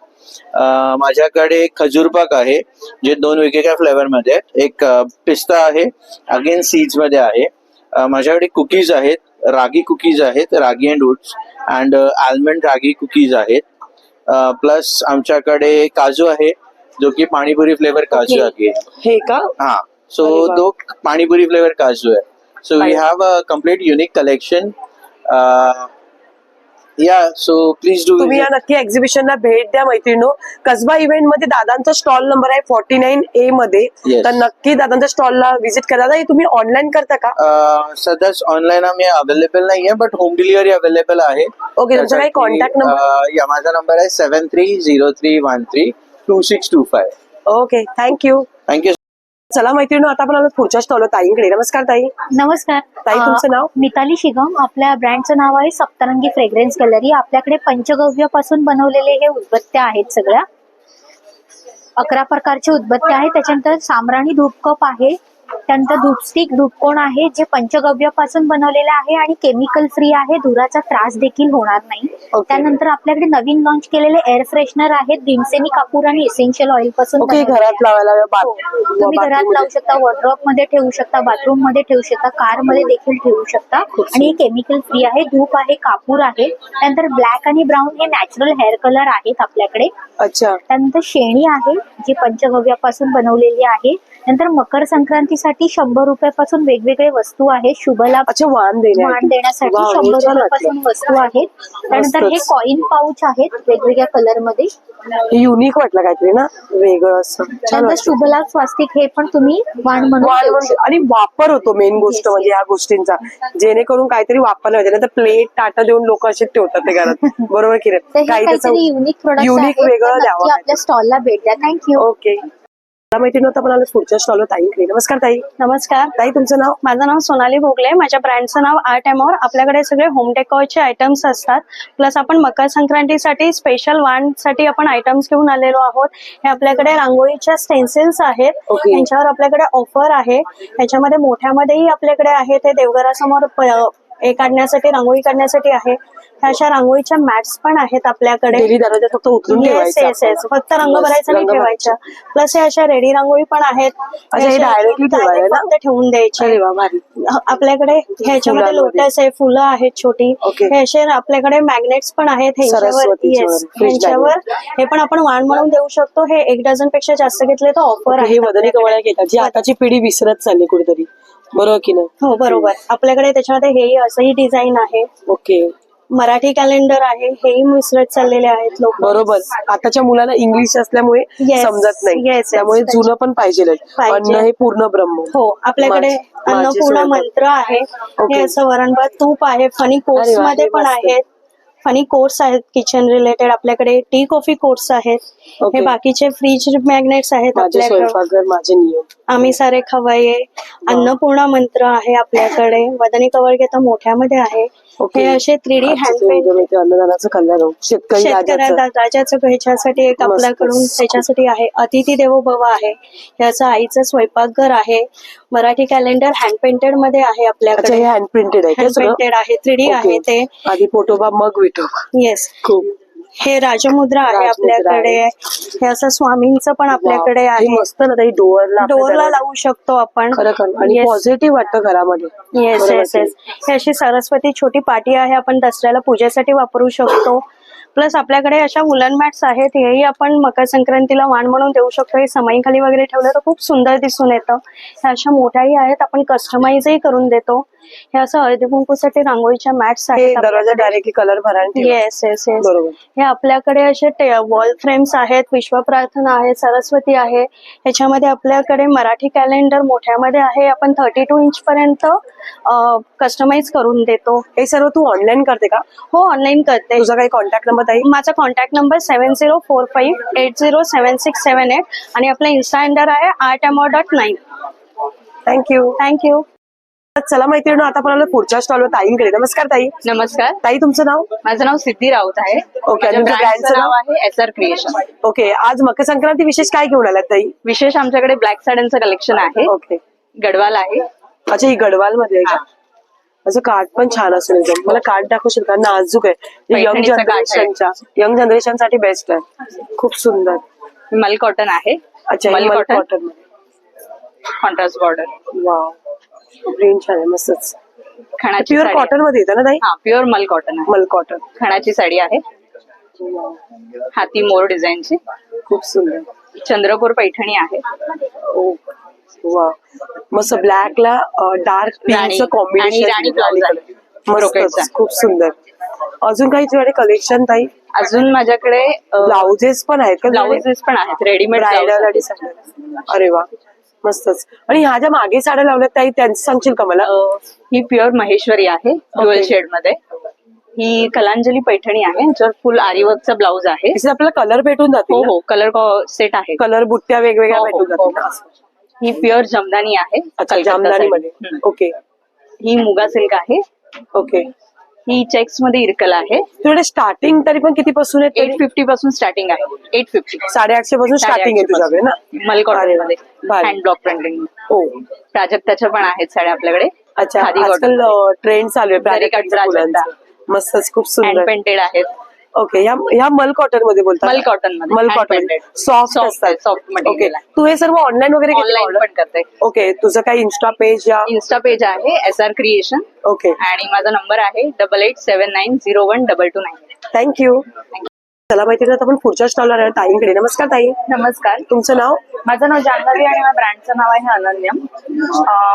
माझ्याकडे खजूरपाक आहे जे 2 वेगवेगळ्या फ्लेवर मध्ये आहेत. एक पिस्ता आहे, अगेन सीड्स मध्ये आहे. माझ्याकडे कुकीज आहेत, रागी कुकीज आहेत, ragi and oats, and almond ragi cookies आहेत. प्लस आमच्याकडे काजू आहे जो की पाणीपुरी फ्लेवर काजू आहे. हे का? हा, सो अरे वा. तो पाणीपुरी फ्लेवर काजू आहे. So we have a complete unique collection. या, सो प्लीज डू. तुम्ही या नक्की एक्झिबिशनला भेट द्या मैत्रिणी. कसबा इव्हेंट मध्ये दादांचा स्टॉल नंबर आहे 49A मध्ये. Yes. तर नक्की दादांच्या स्टॉलला व्हिजिट करा. दादा, हे तुम्ही ऑनलाईन करता का? सध्याच ऑनलाईन आम्ही अवेलेबल नाहीये, बट होम डिलिव्हरी अवेलेबल आहे. ओके, तुमचा काही कॉन्टॅक्ट नंबर? या, माझा नंबर आहे 7303132625. Okay, thank you. थँक्यू. चला मैत्रिणी, आता आपण आलो पुढच्या स्टॉलवर ताईंकडे. नमस्कार ताई. नमस्कार. ताई, तुमचं नाव? मिताली शिगम. आपल्या ब्रँडचं नाव आहे सप्तरंगी फ्रेग्रन्स गॅलरी. आपल्याकडे पंचगव्य पासून बनवलेले हे उदबत्त्या आहेत. सगळ्या 11 प्रकारचे उदबत्त्या आहेत. त्याच्यानंतर साम्राणी धूप कप आहे, त्यानंतर धूपस्टिक धूपकोण आहे जे पंचगव्यापासून बनवलेले आहे आणि केमिकल फ्री आहे, धुराचा त्रास देखील होणार नाही. त्यानंतर आपल्याकडे नवीन लॉन्च केलेले एअर फ्रेशनर आहेत भीमसेनी कापूर आणि इसेन्शियल ऑइल पासून ओके, बनवलेले घरात लावायला हो. तुम्ही घरात लावू शकता, वॉर्डरोब मध्ये ठेवू शकता, बाथरूम मध्ये ठेवू शकता, कार मध्ये देखील ठेवू शकता. आणि हे केमिकल फ्री आहे, धूप आहे, कापूर आहे. त्यानंतर ब्लॅक आणि ब्राऊन हे नॅचरल हेअर कलर आहेत आपल्याकडे. अच्छा, त्यानंतर शेणी आहे जी पंचगव्यापासून बनवलेली आहे. नंतर मकर संक्रांतीसाठी 100 रुपयापासून वेगवेगळे वस्तू आहेत. शुभलाभ अच्छा, वाण देण्यासाठी वाव, 100 छान रुपयापासून वस्तू आहेत. त्यानंतर हे मस्तच. कॉइन पाऊच आहेत वेगवेगळ्या कलर मध्ये. युनिक वाटलं काहीतरी ना, वेगळं असं छान त्यानंतर वाटलं. शुभलाभ स्वास्तिक हे पण तुम्ही वाण म्हणून वाण ठेवू म्हणजे- शकता. आणि वापर होतो मेन गोष्ट Yes, म्हणजे ह्या गोष्टींचा, जेणेकरून काहीतरी वापरलं पाहिजे. नाही तर प्लेट ताटा देऊन लोक असे ठेवतात ते घरात. बरोबर की तर हे नाही? काही त्याचं काहीतरी युनिक प्रोडक्ट युनिक वेगळं द्यावं. आपल्या स्टॉलला भेट द्या. थँक्यू. ओके, मला माहिती नव्हतं, पण आलं पुढच्या स्टॉलवर ताईंकडे. नमस्कार ताई. नमस्कार, ताई तुमचं नाव? माझं नाव सोनाली भोगले. माझ्या ब्रँडचं नाव आर्ट एमॉर. आपल्याकडे सगळे होम डेकोरचे आयटम्स असतात. प्लस आपण मकर संक्रांतीसाठी स्पेशल वाणसाठी आपण आयटम्स घेऊन आलेलो आहोत. हे आपल्याकडे रांगोळीच्या स्टेन्सिल्स आहेत. Okay. यांच्यावर आपल्याकडे ऑफर आहे. याच्यामध्ये मोठ्यामध्येही आपल्याकडे आहे ते देवघरासमोर हे काढण्यासाठी, रांगोळी काढण्यासाठी आहे. ह्या अशा रांगोळीच्या मॅट्स पण आहेत आपल्याकडे. डेली दरवाजा फक्त उचलून येस ठेवायचा येस येस, फक्त रंग बस, भरायचा नाही रंग ठेवायचा. प्लस हे अशा रेडी रांगोळी पण आहेत. अच्छा, हे directly ठेवायला ना? फक्त ठेवून द्यायचे. अरे वा, भारी. आपल्याकडे ह्याच्यामध्ये फुलांमध्ये. लोटस आहे, फुलं आहेत छोटी. Okay. हे असे आपल्याकडे मॅग्नेट्स पण आहेत. ह्यांच्यावर सरस्वतीच्या येस, वर, fridge ह्यांच्यावर हे पण आपण वाण म्हणून देऊ शकतो. हे 1 डझन पेक्षा जास्त घेतले तर ऑफर हे आहे वदनी कवळ्या घेतात, जी आताची पिढी विसरत चालली कुठेतरी. बरोबर की नाही? हो बरोबर. आपल्याकडे त्याच्यामध्ये हेही असंही डिझाईन आहे. ओके, मराठी कॅलेंडर आहे, हेही मिसळत चाललेले आहेत लोक. बरोबर. आताच्या मुलांना इंग्लिश असल्यामुळे Yes, समजत नाही, yes, yes. त्यामुळे जुनं पण पाहिजे. पाहिजे. अन्न हे पूर्ण ब्रह्म. हो, आपल्याकडे माझी अन्नपूर्णा सोय. मंत्र आहे. Okay. हे असं वरणभात तूप आहे. फनी कोर्स अरे वा, मध्ये हे पण मस्त. आहेत. फनी कोर्स आहेत किचन रिलेटेड. आपल्याकडे टी कॉफी कोर्स आहेत. Okay. हे बाकीचे फ्रीज मॅग्नेट्स आहेत माझे आपल्याकडे. स्वयंपाकघर माझे नियम. आम्ही सारे खवये. अन्नपूर्णा मंत्र आहे आपल्याकडे. वदनी कवळ घेता मोठ्यामध्ये आहे. Okay. हे असे 3D आजचं हँडपेंट उद्या माहिती, अन्नदानाचं कल्याण हो. शेतकरी राजाचं. राजाचं ह्याच्यासाठी एक मस्तच. आपल्याकडून त्याच्यासाठी आहे. अतिथी देवो भव आहे. याचं आईचं स्वयंपाकघर आहे. मराठी कॅलेंडर हँड पेंटेड मध्ये आहे अच्छा, आपल्याकडे. हे हँड प्रिंटेड आहे का हँड सगळं? पेंटेड आहे. 3D आहे Okay. ते. आधी पोटोबा मग विठोबा. येस. खूप हे राजमुद्रा आहे राजमुद्रा आपल्याकडे. हे असं स्वामींचं पण आपल्याकडे Wow. हे आहे. मस्त ना ताई, डोअरला डोअरला लावू शकतो आपण. खरं खरं आणि Yes. पॉझिटिव्ह वाटतं घरामध्ये. येस बरोबर येस की? येस. हे अशी सरस्वती छोटी पाटी आहे. आपण दसऱ्याला पूजेसाठी वापरू शकतो. प्लस आपल्याकडे अशा वुलन मॅट्स आहेत. हेही आपण मकर संक्रांतीला वाण म्हणून देऊ शकतो. हे समाईखाली वगैरे ठेवलं तर खूप सुंदर दिसून येतं. ह्या अशा मोठ्याही आहेत. आपण कस्टमाइजही करून देतो. हे असं हळदी कुंकूसाठी रांगोळीच्या मॅट्स हे आहेत दरवाजा आपल्याकडे. डायरेक्टली कलर भरायला येस येस येस. बरोबर. हे आपल्याकडे असे वॉल फ्रेम्स आहेत. विश्वप्रार्थना आहे. सरस्वती आहे. ह्याच्यामध्ये आपल्याकडे मराठी कॅलेंडर मोठ्यामध्ये आहे. आपण 32 इंच पर्यंत कस्टमाइज करून देतो. हे सर्व तू ऑनलाईन करते का? हो, ऑनलाईन करते. तुझा काही कॉन्टॅक्ट नंबर ताई? माझा कॉन्टॅक्ट नंबर 7045807678 आणि आपला इन्स्टा हँडल आहे artamor.9. थँक्यू. थँक्यू. चला मैत्रिणी, आता आपण आलो पुढच्या स्टॉलवर ताईंकडे. नमस्कार ताई. नमस्कार, ताई तुमचं नाव? माझं नाव सिद्धी राऊत आहे. Okay, माझ्या आणि तुमच्या ब्रँडचं brandचं नाव नाव? आहे SR क्रिएशन. ओके, आज मकर संक्रांती विशेष काय घेऊन आलात ताई? विशेष आमच्याकडे ब्लॅक साड्यांचं कलेक्शन आहे. ओके, गडवाल आहे. अच्छा, ही गडवाल मध्ये आहे का? असं कार्ड पण छान असेल एकदम. मला कार्ड दाखवशील का? नाजूक आहे. यंग पैठणीचं card आहे. जनरेशन साठी बेस्ट आहे. खूप सुंदर. मल कॉटन आहे. अच्छा, मल कॉटन कॉटन मध्ये. Contrast border. वाव, प्रिंट छान आहे, मस्तच. खणाची प्युअर साडी कॉटन मध्ये येतं ना ताई? हा, प्युअर मल कॉटन आहे. मल कॉटन. खणाची साडी आहे. हाती मोर डिझाईनची. खूप सुंदर. चंद्रपूर पैठणी आहे. ओ वा, मस्त ब्लॅकला डार्क पिंकचं आणि राणी कॉम्बिनेशन. ब्लाउज आहे. ब्रोकेडचा. मस्त, खूप सुंदर. अजून काही तुझ्याकडे कलेक्शन ताई? अजून माझ्याकडे ब्लाउजेस पण आहेत का? ब्लाउजेस पण आहेत. रेडीमेड ब्रायडल आणि साड्या. अरे वा, मस्तच. आणि ह्या ज्या मागे साड्या लावल्यात ताई, त्यांचं सांगशील का मला? ही प्युअर महेश्वरी आहे. ड्युअल शेड मध्ये. ही कलांजली पैठणी आहे. याच्यावर फुल आरीवर्कचा ब्लाउज आहे. त्याच्यात आपल्याला कलर भेटून जातील हो ना? हो, कलर सेट आहे. कलर बुट्ट्या वेगवेगळ्या हो, भेटून हो, जातील ना? ही प्युअर जमदानी आहे. अच्छा, कलकत्ता जामदानी साडी. मध्ये. ओके ही मुगा सिल्क आहे. ओके. ही चेक्स मध्ये इरकल आहे. तुझ्याकडे स्टार्टिंग तरी पण किती पासून आहे? 850 पासून स्टार्टिंग आहे. 850 850 पासून स्टार्टिंग आहे तुझ्याकडे ना? मल कॉटन मध्ये भारी. Hand block printing. हो. प्राजक्ताच्या पण आहेत साड्या आपल्याकडे. अच्छा, खादी आजकाल cotton. ट्रेंड चालू आहे जरी प्राजक्ताच्या प्राजक्ता. फुलांचं. मस्तच, खूप हँड सुंदर. पेंटेड आहेत. ओके, ह्या मल कॉटन मध्ये बोलतात? मल cotton मध्ये. मल hand cotton painted. Soft Soft असतात. आहे, soft material ओके, आहे. तू हे सर्व ऑनलाईन वगैरे घेते ऑनलाईन order? पण करते. ओके, तुझं काही इन्स्टा पेज या? इन्स्टा पेज आहे SR क्रिएशन ओके, आणि माझा नंबर आहे 8879012229. थँक्यू. चला माहिती आता आपण पुढच्या स्टॉलला आहे ताईंकडे. नमस्कार ताई, नमस्कार, तुमचं नाव? माझं नाव जान्हवी आणि माझ्या ब्रँडचं नाव आहे अनन्या.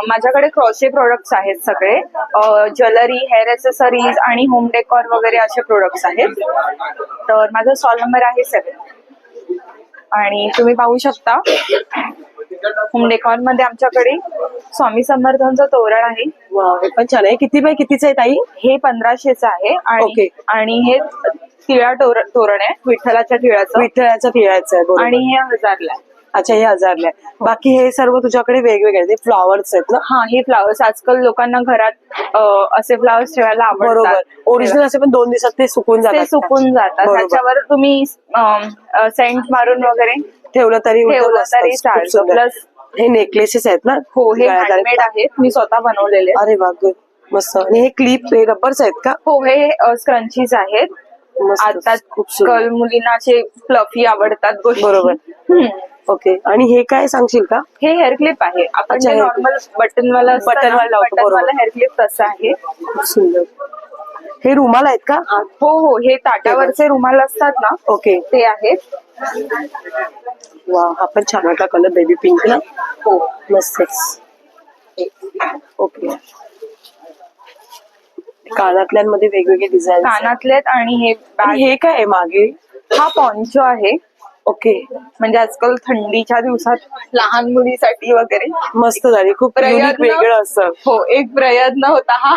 माझ्याकडे क्रॉचे प्रोडक्ट्स आहेत सगळे, ज्वेलरी, हेअर ॲक्सेसरीज आणि होम डेकॉर वगैरे असे प्रोडक्ट्स आहेत. तर माझा स्टॉल नंबर आहे 7 आणि तुम्ही पाहू शकता होम डेकॉर मध्ये आमच्याकडे स्वामी समर्थांचं तोरण आहे. वाव, हे पण छान आहे. किती बाय कितीचं आहे ताई? हे 1500चं आहे ओके. आणि हे तिळा तोरण आहे, विठ्ठलाच्या तिळाचं, विठ्ठलाच्या तिळाचं आहे, बरोबर. आणि हे 1000ला आहे. अच्छा, हे 1000ला आहे. बाकी हे सर्व तुझ्याकडे वेगवेगळे आहेत, फ्लॉवर्स आहेत ना? हा, हे फ्लावर्स आजकाल लोकांना घरात असे फ्लावर्स ठेवायला बरोबर. आवडतात. ओरिजिनल असे पण 2 दिवसात ते सुकून ते जातात. सुकून जातात. बरोबर. त्याच्यावर तुम्ही सेंट मारून वगैरे ठेवलं तरी ठेवलं मस्तच, तरी खूप चालतं. सुंदर. प्लस हे नेकलेसेस आहेत ना? हो, हे गळ्यात हँडमेड आणि- आहेत, मी स्वतः बनवलेले आहेत. अरे वा, गुड, मस्त. आणि हे क्लिप, हे रबर्स आहेत का? हो, हे स्क्रंचीज आहेत. मस्त, आता खूप सुंदर. कल मुलींना असे फ्लफी आवडतात गोष्टी. बरोबर. हम्म. ओके, आणि हे काय सांगशील का? हे हेअर क्लिप आहे. आपण अच्छा, जे hair नॉर्मल बटनवाला बटनवाला लावतो, बरोबर. हेअर क्लिप तसं आहे. खूप सुंदर. हे रुमाल आहेत का? हो हो, हे ताटावरचे रुमाल असतात ना, ओके. ते आहेत. वा, हा पण छान वाटला कलर, बेबी पिंक ना? हो, मस्तच. ओके, कानातल्यांमध्ये वेगवेगळे डिझाईन. कानातलेत आणि हे बॅग. हे काय आहे मागे? हा पॉन्चो आहे. ओके, म्हणजे आजकाल थंडीच्या दिवसात लहान मुलीसाठी वगैरे मस्त झाली, खूप unique वेगळं असं. हो, एक प्रयत्न होता हा.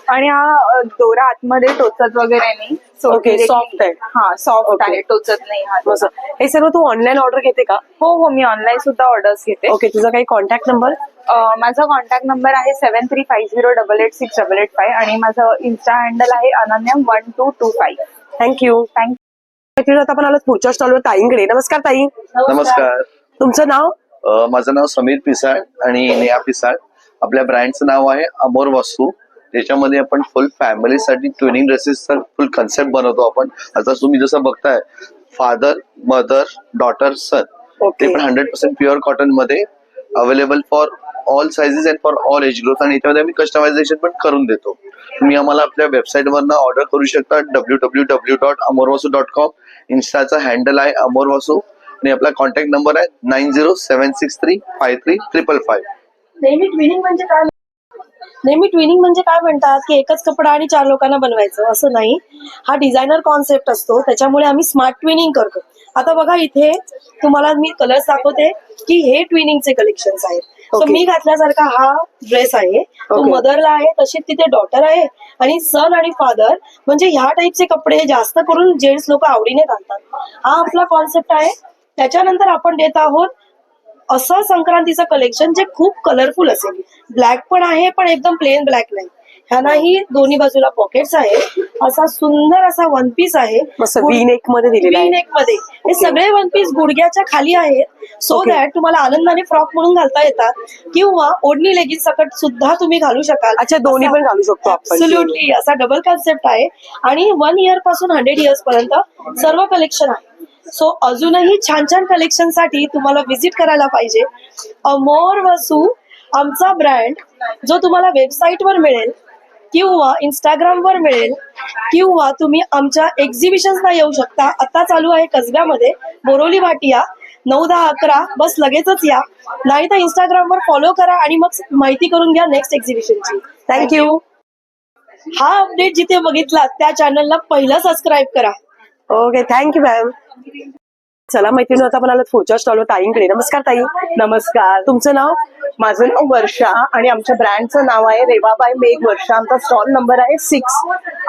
आणि हा दोरा आतमध्ये टोचत वगैरे नाही. ओके, soft आहे. हा, सॉफ्ट ओके. आहे, टोचत नाही हा मस्त. दोरा. हे सर्व तू ऑनलाईन ऑर्डर घेते का? हो हो, मी ऑनलाईन सुद्धा ऑर्डर्स घेते. ओके, तुझा काही कॉन्टॅक्ट नंबर? माझा कॉन्टॅक्ट नंबर आहे 7350886865 आणि माझं इन्स्टा हँडल आहे अनन्या1225. थँक्यू. आता आपण आलो पुढच्या स्टॉलवर ताईंकडे. नमस्कार ताई, नमस्कार. तुमचं नाव? माझं नाव समीर पिसाळ आणि नेहा पिसाळ. आपल्या ब्रँडचं नाव आहे अमोर वस्तू. त्याच्यामध्ये आपण फुल फॅमिलीसाठी ट्विनिंग ड्रेसेसचा फुल कन्सेप्ट बनवतो आपण. आता तुम्ही जसं बघताय, फादर, मदर, डॉटर, सन, ते पण 100% प्युअर कॉटन मध्ये available for all sizes and for all age group. आणि याच्यामध्ये आम्ही कस्टमायझेशन पण करून देतो. तुम्ही आम्हाला आपल्या वेबसाईटवरनं ऑर्डर करू शकता, www.amorvasu.com. इन्स्टाचा हँडल आहे अमोर वासू आणि आपला कॉन्टॅक्ट नंबर आहे 9076353555. नेहमी ट्विनिंग म्हणजे काय? म्हणतात की एकच कपडा आणि 4 लोकांना बनवायचं, असं नाही. हा डिझायनर कॉन्सेप्ट असतो, त्याच्यामुळे आम्ही स्मार्ट ट्विनिंग करतो. आता बघा, इथे तुम्हाला मी कलर्स दाखवते की हे ट्विनिंगचे कलेक्शन्स आहेत. तो मी घातल्यासारखा हा ड्रेस आहे, तो मदरला आहे, तशीच तिथे डॉटर आहे, आणि सन आणि फादर म्हणजे ह्या टाईपचे कपडे जास्त करून जेंट्स लोक आवडीने घालतात. हा आपला कॉन्सेप्ट आहे. त्याच्यानंतर आपण देत आहोत असं संक्रांतीचं कलेक्शन जे खूप कलरफुल असेल. ब्लॅक पण आहे, पण एकदम प्लेन ब्लॅक नाही. ह्यानाही दोन्ही बाजूला पॉकेट्स आहेत. असा सुंदर असा वन पीस आहे, वी नेक मध्ये दिलेला आहे. वी नेक मध्ये. हे सगळे वन पीस गुडघ्याच्या खाली आहेत, सो दॅट तुम्हाला आनंदाने फ्रॉक म्हणून घालता येतात, किंवा ओढणी लेगिन्स सकट सुद्धा तुम्ही घालू शकाल. अच्छा, दोन्ही पण घालू शकतो आपण. ऍब्सोल्युटली, असा डबल कॉन्सेप्ट आहे. आणि 1 इयर पासून 100 इयर्स पर्यंत सर्व कलेक्शन आहे. सो अजूनही छान छान कलेक्शन साठी तुम्हाला व्हिजिट करायला पाहिजे. अमोर वसू आमचा ब्रँड, जो तुम्हाला वेबसाईटवर मिळेल किंवा इंस्टाग्रामवर मिळेल, किंवा तुम्ही आमच्या एक्झिबिशन्सला येऊ शकता. आता चालू आहे कसब्यामध्ये, बोरिवली भाटिया, 9, 10, 11. बस लगेचच या, नाही तर इंस्टाग्रामवर फॉलो करा आणि मग माहिती करून घ्या नेक्स्ट एक्झिबिशनची. थँक्यू. हा अपडेट जिथे बघितला त्या चॅनलला पहिलं सबस्क्राईब करा. Okay, thank you ma'am. चला मैत्रिणी, आता आपण आलो पुढच्या स्टॉलवर ताईंकडे. नमस्कार ताई. नमस्कार. तुमचं नाव? माझं नाव वर्षा आणि आमच्या ब्रँडचं नाव आहे रेवाबाई मेघ वर्षा. आमचा स्टॉल नंबर आहे 6.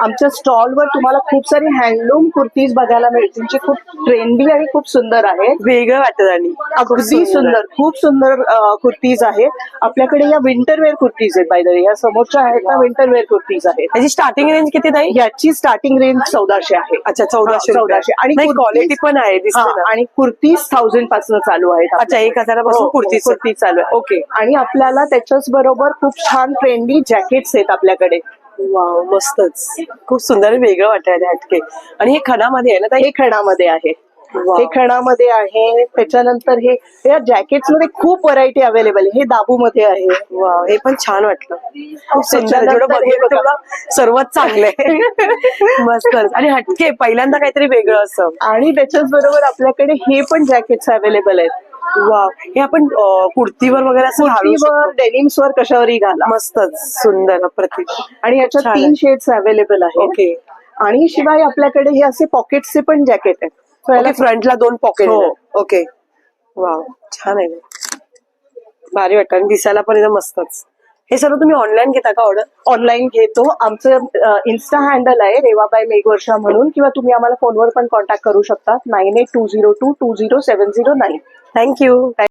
आमच्या स्टॉलवर तुम्हाला खूप सारी हँडलूम कुर्तीज बघायला मिळतील जे खूप ट्रेंडी आणि खूप सुंदर आहेत. वेगळं वाटत आणि अगदी सुंदर, खूप सुंदर कुर्तीज आहेत. आपल्याकडे या विंटर वेअर कुर्तीज आहेत. बाय द वे, या समोरच्या आहेत ना विंटर वेअर कुर्तीज आहेत. त्याची स्टार्टिंग रेंज किती ताई? याची स्टार्टिंग रेंज 1400 आहे. अच्छा, 1400. 1400 आणि क्वालिटी पण आहे दिसते ना. आणि कुर्तीज 1000 पासून चालू आहेत. अच्छा, 1000 कुर्ती चालू आहे. ओके. आणि आपल्याला त्याच्याच बरोबर खूप छान ट्रेंडी जॅकेट्स आहेत आपल्याकडे. वाव, मस्तच. खूप सुंदर वेगळं वाटायला हटके. आणि हे खणामध्ये आहे ना ताई? हे खणामध्ये आहे. वाव. हे खणामध्ये आहे. त्याच्यानंतर हे या जॅकेट्स मध्ये खूप व्हरायटी अवेलेबल आहे. हे दाबू मध्ये आहे. वाव, हे पण छान वाटलं. खूप सुंदर. त्याच्यानंतर जेवढं हे बघितलं बघा. तेवढं सर्वच चांगलंय. मस्त आणि हटके, पहिल्यांदा काहीतरी वेगळं असं. आणि त्याच्याच बरोबर आपल्याकडे हे पण जॅकेट्स अवेलेबल आहेत. वाव, हे आपण कुर्तीवर वगैरे असं घालू शकतो. कुर्तीवर, डेनिम्स वर कशावरही घाला. मस्तच, सुंदर, अप्रतिम. आणि याच्यात छान 3 आहे. शेड्स अवेलेबल आहेत. ओके. आणि शिवाय आपल्याकडे हे असे पॉकेट्सचे पण जॅकेट आहेत. So याला फ्रंटला 2 पॉकेट. हो. ओके. वाव, छान आहे. भारी वाटतं आणि दिसायला पण एकदम मस्तच. हे सर्व तुम्ही ऑनलाईन घेता का ऑर्डर? ऑनलाईन घेतो. आमचं इन्स्टा हँडल आहे रेवाबाई मेघ वर्षा म्हणून, किंवा तुम्ही आम्हाला फोनवर पण कॉन्टॅक्ट करू शकता 9820220709. थँक्यू.